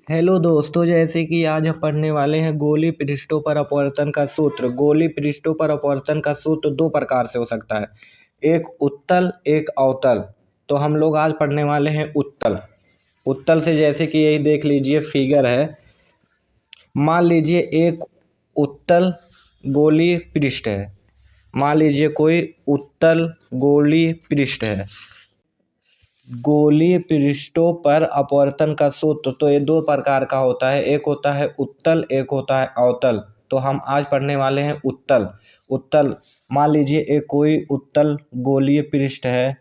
Hello दोस्तों, जैसे कि आज हम पढ़ने वाले हैं गोलीय पृष्ठों पर अपवर्तन का सूत्र। गोलीय पृष्ठों पर अपवर्तन का सूत्र दो प्रकार से हो सकता है, एक उत्तल एक अवतल। तो हम लोग आज पढ़ने वाले हैं उत्तल। उत्तल से जैसे कि यही देख लीजिए फिगर है। मान लीजिए एक उत्तल गोलीय पृष्ठ है। मान लीजिए कोई उत्तल गोलीय पृष्ठ है। गोलीय पृष्ठों पर अपवर्तन का सूत्र तो ये दो प्रकार का होता है, एक होता है उत्तल, एक होता है अवतल। तो हम आज पढ़ने वाले हैं उत्तल। उत्तल मान लीजिए एक कोई उत्तल गोलीय पृष्ठ है,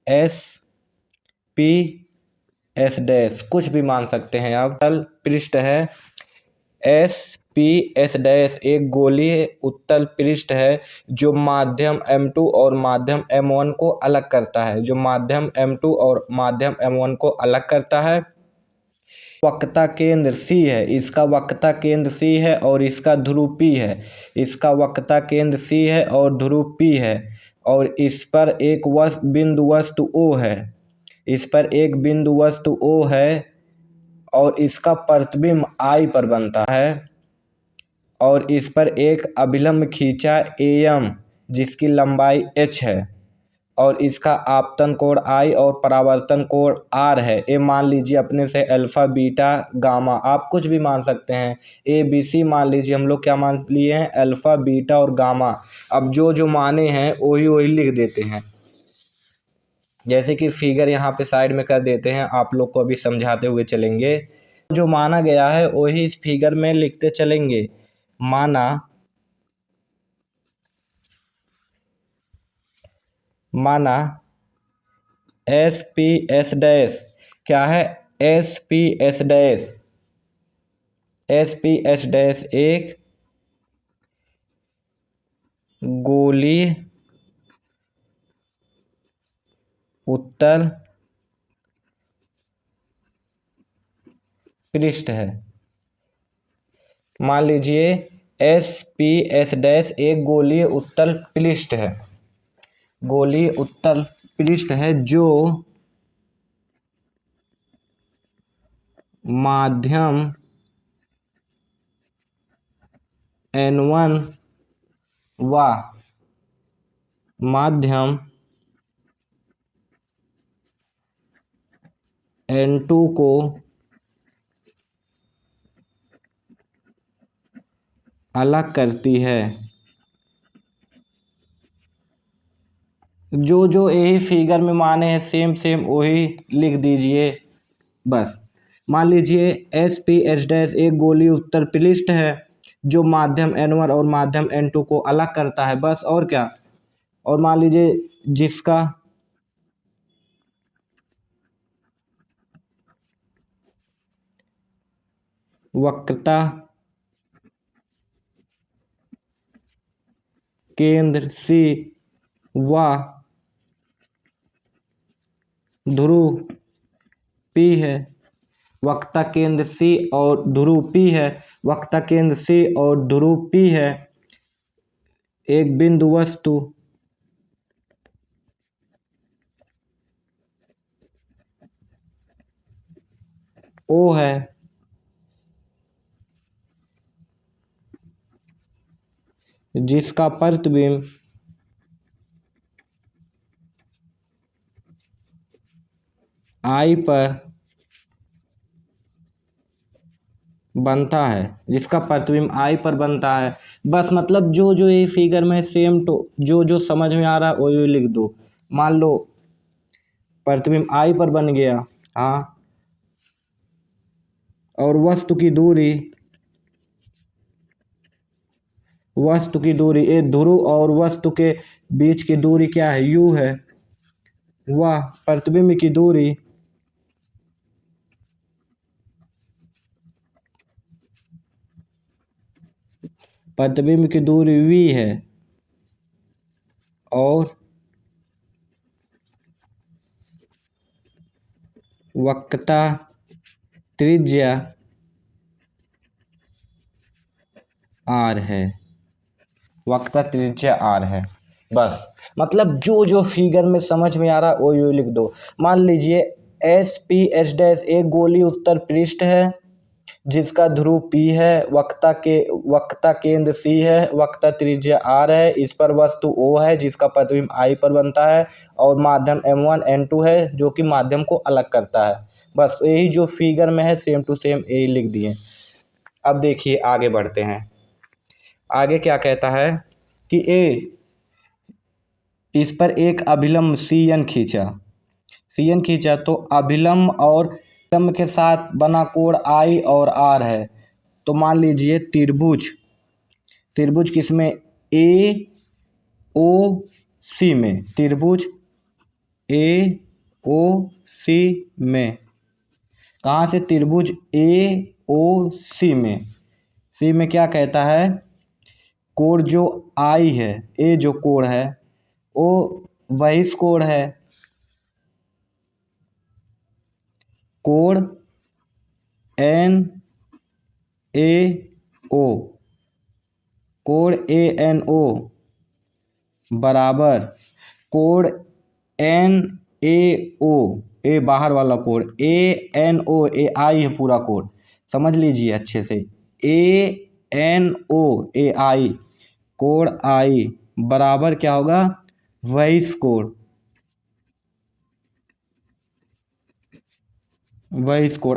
एस पी एस डैश, कुछ भी मान सकते हैं आप। उत्तल पृष्ठ है एस पी एस डैश, एक गोलीय उत्तल पृष्ठ है जो माध्यम M2 और माध्यम M1 को अलग करता है। जो माध्यम M2 और माध्यम M1 को अलग करता है। वक्रता केंद्र C है, इसका वक्रता केंद्र C है और इसका ध्रुव P है। इसका वक्रता केंद्र C है और ध्रुव P है, और इस पर एक बिंदु वस्तु O है। इस पर एक बिंदु वस्तु O है और इसका प्रतिबिंब I पर बनता है, और इस पर एक अभिलंब खींचा AM जिसकी लंबाई h है, और इसका आपतन कोण I और परावर्तन कोण R है। ये मान लीजिए अपने से अल्फा बीटा गामा, आप कुछ भी मान सकते हैं। ABC मान लीजिए, हम लोग क्या मान लिए हैं, अल्फा बीटा और गामा। अब जो जो माने हैं वही वही लिख देते हैं। जैसे कि फिगर यहाँ पे साइड में कर देते हैं, आप लोग को अभी समझाते हुए चलेंगे। जो माना गया है वही इस फिगर में लिखते चलेंगे। माना एस पी एस डैश क्या है, S P S dash, S P S dash एक गोलीय उत्तल पृष्ठ है। मान लीजिए एस पी एस डैश एक गोलीय उत्तल पृष्ठ है। गोलीय उत्तल पृष्ठ है जो माध्यम N1 व माध्यम N2 को अलग करती है। जो जो यही फिगर में माने हैं सेम सेम वही लिख दीजिए बस। मान लीजिए एस पी एस डैश एक गोलीय उत्तल पृष्ठ है जो माध्यम N1 और माध्यम N2 को अलग करता है, बस। और क्या, और मान लीजिए जिसका वक्रता केंद्र C व ध्रुव P है। वक्रता केंद्र C और ध्रुव P है। वक्रता केंद्र C और ध्रुव P है। एक बिंदु वस्तु O है। जिसका प्रतिबिंब I पर बनता है। जिसका प्रतिबिंब I पर बनता है, बस। मतलब जो जो ये फिगर में सेम तो जो जो समझ में आ रहा है वही लिख दो। मान लो प्रतिबिंब I पर बन गया, हाँ, और वस्तु की दूरी ये ध्रुव और वस्तु के बीच की दूरी क्या है, U है। वह प्रतिबिंब की दूरी V है, और वक्रता त्रिज्या R है। वक्रता त्रिज्या R है, बस। मतलब जो जो फिगर में समझ में आ रहा है वो लिख दो। मान लीजिए एस पी एस डैश एक गोलीय उत्तल पृष्ठ है जिसका ध्रुव P है, वक्रता केंद्र C है, वक्रता त्रिज्या R है, इस पर वस्तु O है जिसका प्रतिबिंब I पर बनता है, और माध्यम M1 N2 है जो कि माध्यम को अलग करता है। बस यही जो फिगर में है सेम टू सेम यही लिख दिए। अब देखिए आगे बढ़ते हैं। आगे क्या कहता है कि इस पर एक अभिलंब CN खींचा तो अभिलंब और लंब के साथ बना कोण I और R है। तो मान लीजिए त्रिभुज किसमें, AOC में, त्रिभुज AOC में। कहाँ से, त्रिभुज AOC में। सी में क्या कहता है, कोण जो I है, A जो कोण है वो बहिष कोण है, कोण ANO बराबर कोण NAO, ए बाहर वाला कोण, ANO, AI है पूरा कोण, समझ लीजिए अच्छे से, ANO AI कोण I बराबर क्या होगा, बहिष कोण।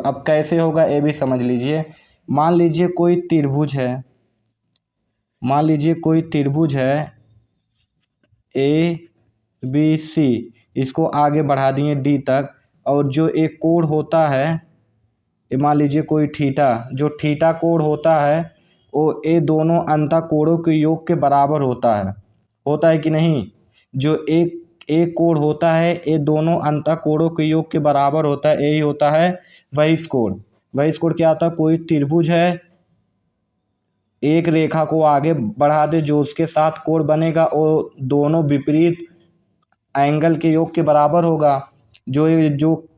अब कैसे होगा ये भी समझ लीजिए। मान लीजिए कोई त्रिभुज है ABC, इसको आगे बढ़ा दिए D तक, और जो एक कोण होता है, मान लीजिए कोई थीटा, जो थीटा कोण होता है वो ये दोनों अंतःकोणों के योग के बराबर होता है कि नहीं। जो एक कोण होता है ये दोनों अंतःकोणों के योग के बराबर होता है, यही होता है बहिष कोण। बहिष कोण क्या होता है, कोई त्रिभुज है, एक रेखा को आगे बढ़ा दे, जो उसके साथ कोण बनेगा वो दोनों विपरीत एंगल के योग के बराबर होगा। जो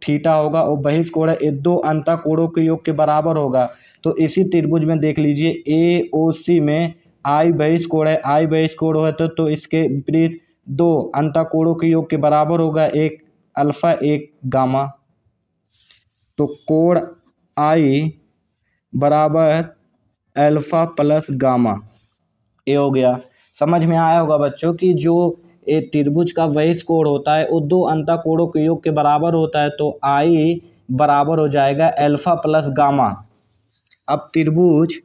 थीटा होगा वो बहिष कोण है, ये दो अंतःकोणों के योग के बराबर होगा। तो इसी त्रिभुज में देख लीजिए AOC में I बहिष कोण है, I बहिष कोण है तो इसके विपरीत दो अंतःकोणों के योग के बराबर होगा, एक अल्फा एक गामा। तो कोण I बराबर अल्फा प्लस गामा, ये हो गया। समझ में आया होगा बच्चों कि जो एक त्रिभुज का बहिष कोण होता है वो दो अंतःकोणों के योग के बराबर होता है, तो I बराबर हो जाएगा अल्फा प्लस गामा। अब त्रिभुज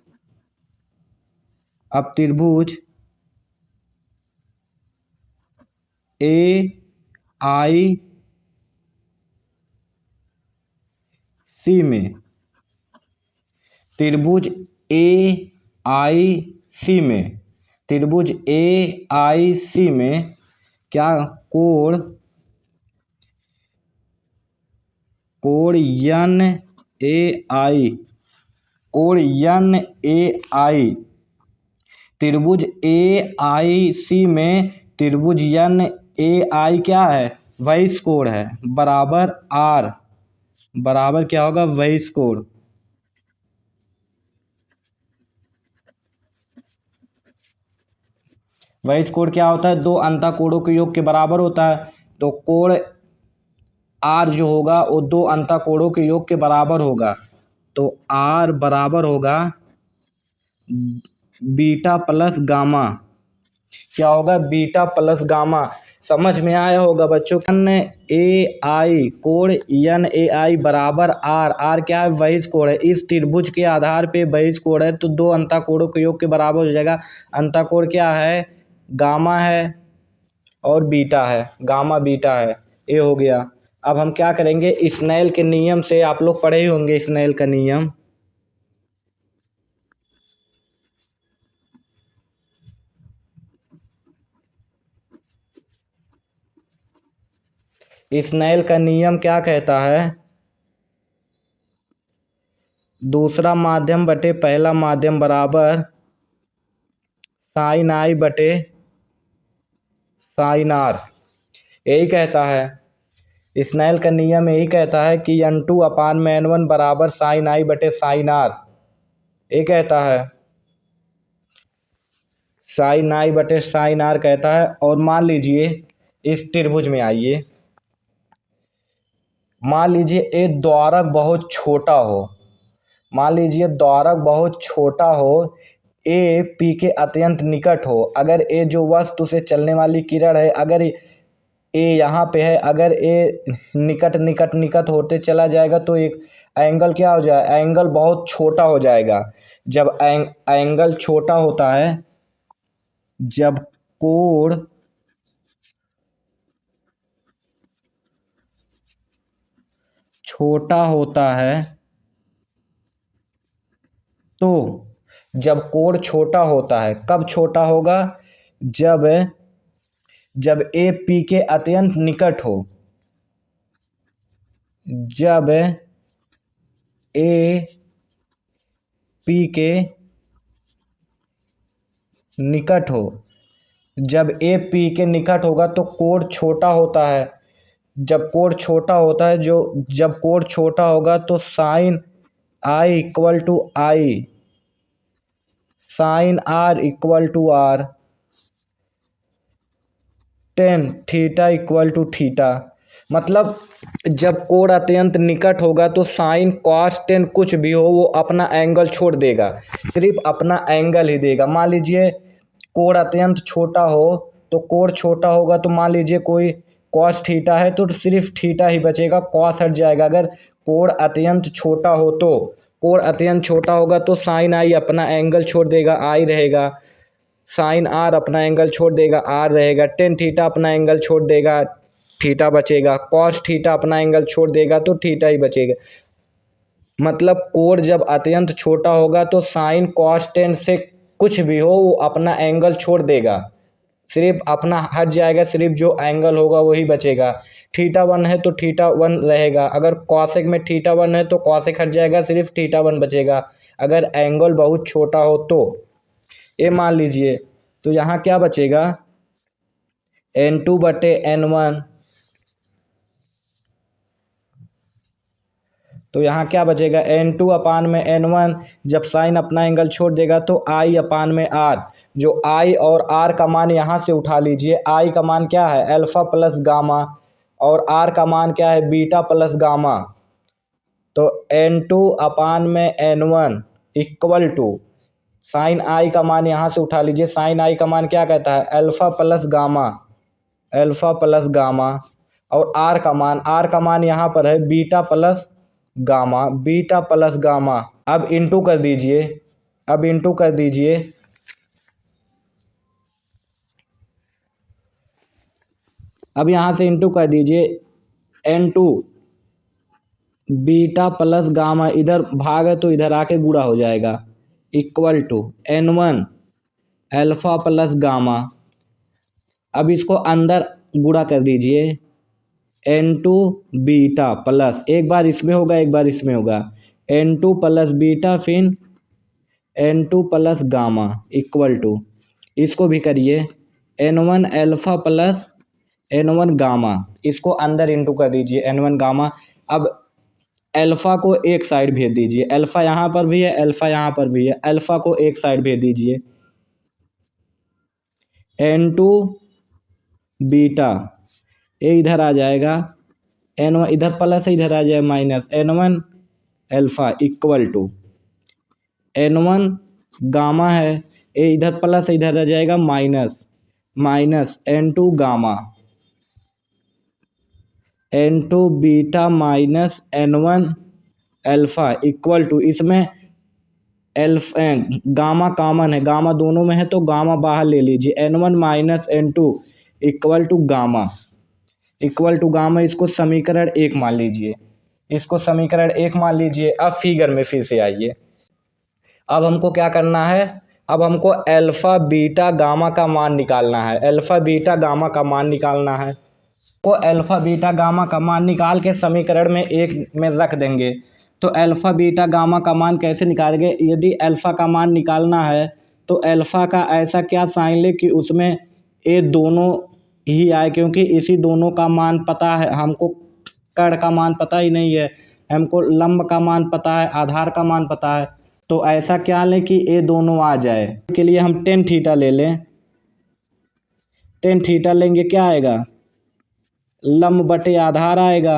AIC में, त्रिभुज AIC में क्या कोण NAI, त्रिभुज AIC में त्रिभुज NAI क्या है, बहिष कोण है, बराबर R, बराबर क्या होगा, बहिष कोण। बहिष कोण क्या होता है, दो अंतःकोणों के योग के बराबर होता है। तो कोण R जो होगा वो दो अंतःकोणों के योग के बराबर होगा, तो R बराबर होगा बीटा प्लस गामा। क्या होगा, बीटा प्लस गामा। समझ में आया होगा बच्चों। NAI कोण NAI बराबर R क्या है, बहिष कोण है। इस त्रिभुज के आधार पे बहिष कोण है तो दो अंतःकोणों के योग के बराबर हो जाएगा। अंतःकोण क्या है, गामा है और बीटा है, गामा बीटा है, ये हो गया। अब हम क्या करेंगे, स्नेल के नियम से, आप लोग पढ़े ही होंगे स्नेल का नियम। स्नेल का नियम क्या कहता है, दूसरा माध्यम बटे पहला माध्यम बराबर साइन I बटे साइन R, यही कहता है। स्नेल का नियम यही कहता है कि N2/N1 बराबर साइन I बटे साइन R, ये कहता है, साइन I बटे साइन R कहता है। और मान लीजिए इस त्रिभुज में आइए, मान लीजिए एक द्वारक बहुत छोटा हो, मान लीजिए द्वारक बहुत छोटा हो, ए पी के अत्यंत निकट हो। अगर ए जो वस्तु से चलने वाली किरण है, अगर ए यहाँ पे है, अगर ए निकट निकट निकट होते चला जाएगा तो एक एंगल क्या हो जाए, एंगल बहुत छोटा हो जाएगा। जब एंगल छोटा होता है, जब कोण छोटा होता है तो जब कोण छोटा होता है, कब छोटा होगा, जब जब ए पी के अत्यंत निकट हो, जब ए पी के निकट हो। जब ए पी के निकट होगा तो कोण छोटा होता है। जब कोण छोटा होता है, जब कोण छोटा होगा तो sine I equal to I, sine R equal to R, tan theta equal to theta. मतलब जब कोण अत्यंत निकट होगा तो साइन कॉस टेन कुछ भी हो वो अपना एंगल छोड़ देगा, सिर्फ अपना एंगल ही देगा। मान लीजिए कोण अत्यंत छोटा हो, तो कोण छोटा होगा तो मान लीजिए कोई कॉस थीटा है तो सिर्फ थीटा ही बचेगा, कॉस हट जाएगा। अगर कोण अत्यंत छोटा हो तो कोण अत्यंत छोटा होगा तो साइन आई अपना एंगल छोड़ देगा, आई रहेगा। साइन आर अपना एंगल छोड़ देगा, आर रहेगा। टेन थीटा अपना एंगल छोड़ देगा, थीटा बचेगा। कॉस थीटा अपना एंगल छोड़ देगा तो थीटा ही बचेगा। मतलब कोण जब अत्यंत छोटा होगा तो साइन कॉस टेन से कुछ भी हो वो अपना एंगल छोड़ देगा, सिर्फ अपना हट जाएगा, सिर्फ जो एंगल होगा वही बचेगा। थीटा वन है तो थीटा वन रहेगा। अगर कॉसेक में थीटा वन है तो कॉसेक हट जाएगा, सिर्फ थीटा वन बचेगा, अगर एंगल बहुत छोटा हो तो। ये मान लीजिए तो यहाँ क्या बचेगा, n2/n1। तो यहाँ क्या बचेगा, n2 अपान में n1। जब साइन अपना एंगल छोड़ देगा तो i अपान में r। जो i और r का मान यहाँ से उठा लीजिए। i का मान क्या है, अल्फा प्लस गामा, और r का मान क्या है, बीटा प्लस गामा। तो n2 अपान में n1 इक्वल टू साइन आई का मान यहाँ से उठा लीजिए। साइन आई का मान क्या कहता है, alpha plus gamma, alpha plus gamma. और आर का मान यहाँ पर है beta plus gamma, beta plus gamma. अब इंटू कर दीजिए, अब इंटू कर दीजिए। अब यहाँ से इंटू कर दीजिए, n2 बीटा प्लस गामा, इधर भाग है तो इधर आके गुणा हो जाएगा, equal to n1 alpha plus gamma. अब इसको अंदर गुणा कर दीजिए, n2 बीटा प्लस, एक बार इसमें होगा एक बार इसमें होगा, n2 प्लस बीटा फिर n2 plus gamma equal to, इसको भी करिए n1 alpha plus n1 gamma. इसको अंदर इंटू कर दीजिए, n1 गामा। अब अल्फ़ा को एक साइड भेज दीजिए, अल्फ़ा यहाँ पर भी है, अल्फ़ा यहाँ पर भी है, अल्फ़ा को एक साइड भेज दीजिए। n2 बीटा, ये इधर आ जाएगा, n1 इधर प्लस है, इधर आ जाए minus, n1 alpha equal to n1 gamma है, ये इधर प्लस है, इधर आ जाएगा minus, minus n2 gamma, n2 beta minus n1 alpha equal to, इसमें गामा कॉमन है, गामा दोनों में है तो गामा बाहर ले लीजिए, n1 minus n2 equal to gamma, equal to gamma. इसको समीकरण 1 मान लीजिए, इसको समीकरण 1 मान लीजिए। अब फिगर में फिर से आइए। अब हमको क्या करना है, अब हमको अल्फ़ा बीटा गामा का मान निकालना है, अल्फ़ा बीटा गामा का मान निकालना है। को अल्फ़ा बीटा गामा का मान निकाल के समीकरण में 1 में रख देंगे। तो अल्फ़ा बीटा गामा का मान कैसे निकालेंगे, यदि अल्फ़ा का मान निकालना है तो अल्फ़ा का ऐसा क्या साइन ले कि उसमें ये दोनों ही आए, क्योंकि इसी दोनों का मान पता है हमको, कर्ण का मान पता ही नहीं है हमको, लंब का मान पता है, आधार का मान पता है। तो ऐसा क्या लें कि ये दोनों आ जाए। के लिए हम टेन थीटा ले लें, टेन थीटा लेंगे, क्या आएगा, लंब बटे आधार आएगा।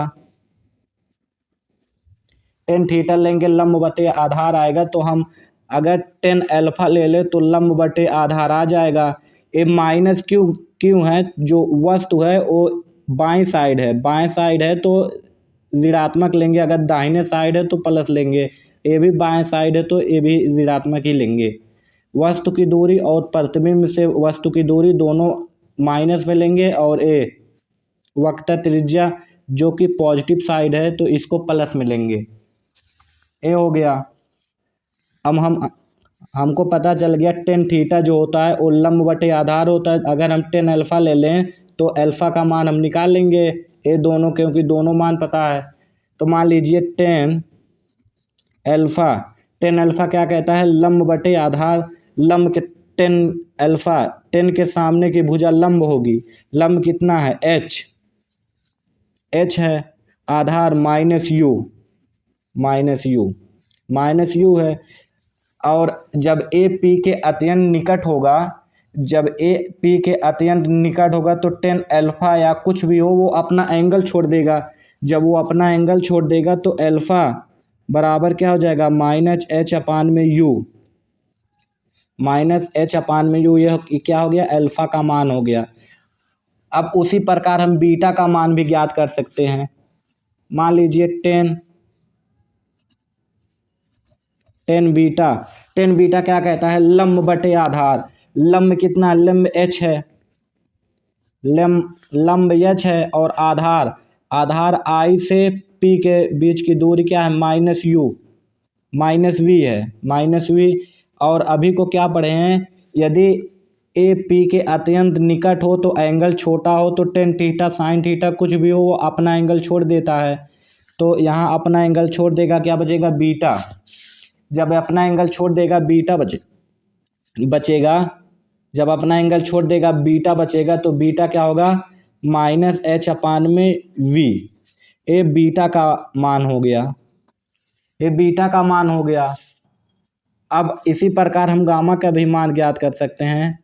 टेन थीटा लेंगे लंब बटे आधार आएगा, तो हम अगर टेन अल्फा ले ले तो लंब बटे आधार आ जाएगा। ये माइनस क्यों क्यों है, जो वस्तु है वो बाएं साइड है, बाएं साइड है तो ऋणात्मक लेंगे, अगर दाहिने साइड है तो प्लस लेंगे, ये भी बाएं साइड है तो ये भी ऋणात्मक ही लेंगे। वस्तु की दूरी और प्रतिबिंब से वस्तु की दूरी दोनों माइनस में लेंगे, और ए वक्रता त्रिज्या जो कि पॉजिटिव साइड है तो इसको प्लस में लेंगे। ये हो गया। अब हमको पता चल गया टेन थीटा जो होता है वो लंब बटे आधार होता है। अगर हम टेन अल्फा ले लें तो अल्फा का मान हम निकाल लेंगे, ये दोनों, क्योंकि दोनों मान पता है। तो मान लीजिए टेन अल्फा क्या कहता है, लंब बटे आधार। लंब के टेन अल्फा, टेन के सामने की भुजा लंब होगी, लंब कितना है एच है, आधार माइनस यू है। और जब ए पी के अत्यंत निकट होगा तो टेन अल्फा या कुछ भी हो वो अपना एंगल छोड़ देगा। जब वो अपना एंगल छोड़ देगा तो अल्फा बराबर क्या हो जाएगा, माइनस एच अपान में यू। यह क्या हो गया, अल्फा का मान हो गया। अब उसी प्रकार हम बीटा का मान भी ज्ञात कर सकते हैं। मान लीजिए टेन बीटा क्या कहता है, लंब बटे आधार। लंब कितना, लंब एच है, लंब एच है, और आधार आई से पी के बीच की दूरी क्या है, माइनस वी। और अभी को क्या पढ़े हैं, यदि ए पी के अत्यंत निकट हो तो एंगल छोटा हो तो टेन थीटा साइन थीटा कुछ भी हो वो अपना एंगल छोड़ देता है। तो यहाँ अपना एंगल छोड़ देगा, क्या बचेगा, बीटा। जब अपना एंगल छोड़ देगा बीटा बचेगा, जब अपना एंगल छोड़ देगा बीटा बचेगा, तो बीटा क्या होगा, माइनस एच अपान में वी। ये बीटा का मान हो गया। अब इसी प्रकार हम गामा का भी मान ज्ञात कर सकते हैं।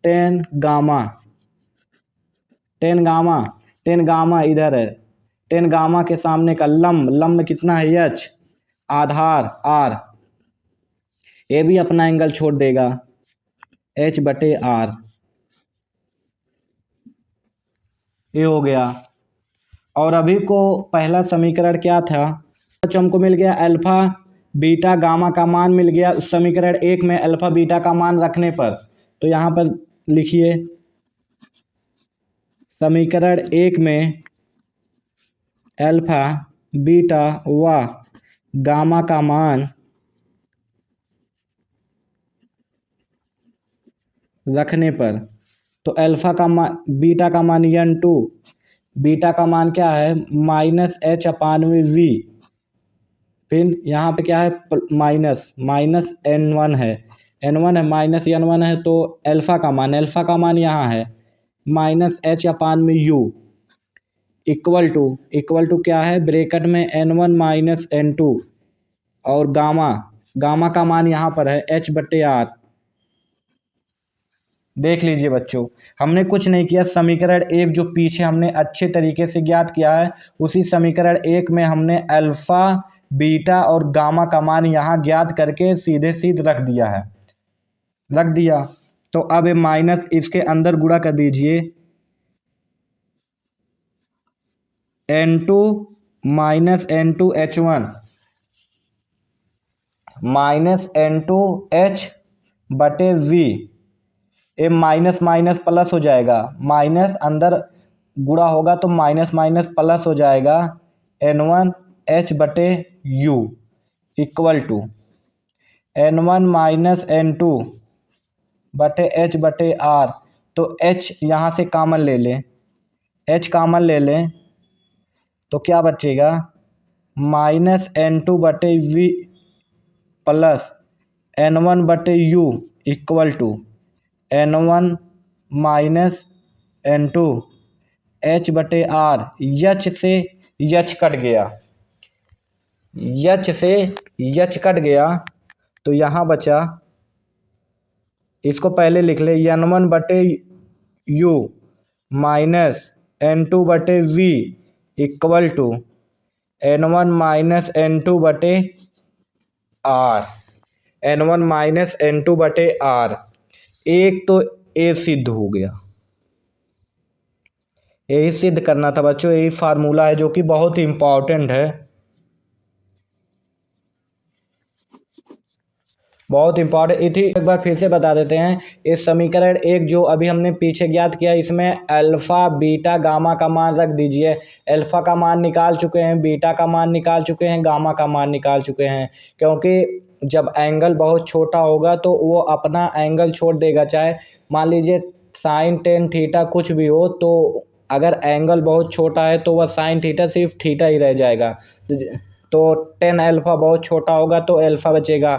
टेन गामा इधर है, टेन गामा के सामने का लंब कितना है, एच, आधार आर, ये भी अपना एंगल छोड़ देगा, एच बटे आर। ये हो गया। और अभी को पहला समीकरण क्या था, हमको मिल गया अल्फा बीटा गामा का मान मिल गया समीकरण 1 में अल्फा बीटा का मान रखने पर। तो यहाँ पर लिखिए समीकरण 1 में अल्फा बीटा व गामा का मान रखने पर, तो अल्फा का मान, बीटा का मान n2, बीटा का मान क्या है, माइनस एच अपान में वी। फिर यहाँ पे क्या है, माइनस n1 है, माइनस n1 है, तो अल्फा का मान यहाँ है माइनस एच अपान में यू, इक्वल टू क्या है, ब्रैकेट में n1 माइनस n2, और गामा का मान यहाँ पर है h बटे आर। देख लीजिए बच्चों, हमने कुछ नहीं किया, समीकरण 1 जो पीछे हमने अच्छे तरीके से ज्ञात किया है, उसी समीकरण 1 में हमने अल्फा बीटा और गामा का मान यहाँ ज्ञात करके सीधे रख दिया। तो अब माइनस इसके अंदर गुणा कर दीजिए, n2 minus n2 h1 minus n2 h बटे v। ये माइनस प्लस हो जाएगा, माइनस अंदर गुणा होगा तो माइनस प्लस हो जाएगा, n1 h बटे u equal to n1 minus n2 बटे h बटे r। तो h यहाँ से कॉमन ले लें, तो क्या बचेगा, माइनस n2 बटे v प्लस n1 बटे u equal to n1 minus n2 h बटे r। यच से यच कट गया, तो यहाँ बचा, इसको पहले लिख ले, n1 बटे u माइनस n2 बटे v equal to N1 minus N2 बटे R, N1 माइनस N2 बटे R। एक तो ए सिद्ध हो गया, यही सिद्ध करना था बच्चों, यही फार्मूला है जो कि बहुत ही इंपॉर्टेंट है, बहुत इंपॉर्टेंट। इसी एक बार फिर से बता देते हैं, इस समीकरण एक जो अभी हमने पीछे ज्ञात किया, इसमें अल्फा बीटा गामा का मान रख दीजिए। अल्फा का मान निकाल चुके हैं, बीटा का मान निकाल चुके हैं, गामा का मान निकाल चुके हैं। क्योंकि जब एंगल बहुत छोटा होगा तो वो अपना एंगल छोड़ देगा, चाहे मान लीजिए साइन टेन थीटा कुछ भी हो, तो अगर एंगल बहुत छोटा है तो वह साइन थीटा सिर्फ थीटा ही रह जाएगा। तो टेन अल्फा बहुत छोटा होगा तो अल्फा बचेगा,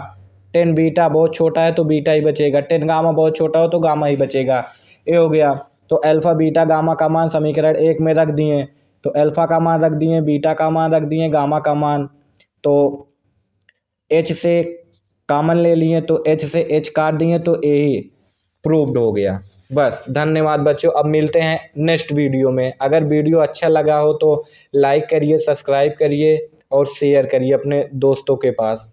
टेन बीटा बहुत छोटा है तो बीटा ही बचेगा, टेन गामा बहुत छोटा हो तो गामा ही बचेगा। ये हो गया। तो अल्फा बीटा गामा का मान समीकरण एक में रख दिए, तो अल्फा का मान रख दिए, बीटा का मान रख दिए, गामा का मान, तो एच से कॉमन ले लिए तो एच से एच काट दिए तो ए ही प्रूव्ड हो गया। बस, धन्यवाद बच्चों। अब मिलते हैं नेक्स्ट वीडियो में। अगर वीडियो अच्छा लगा हो तो लाइक करिए, सब्सक्राइब करिए और शेयर करिए अपने दोस्तों के पास।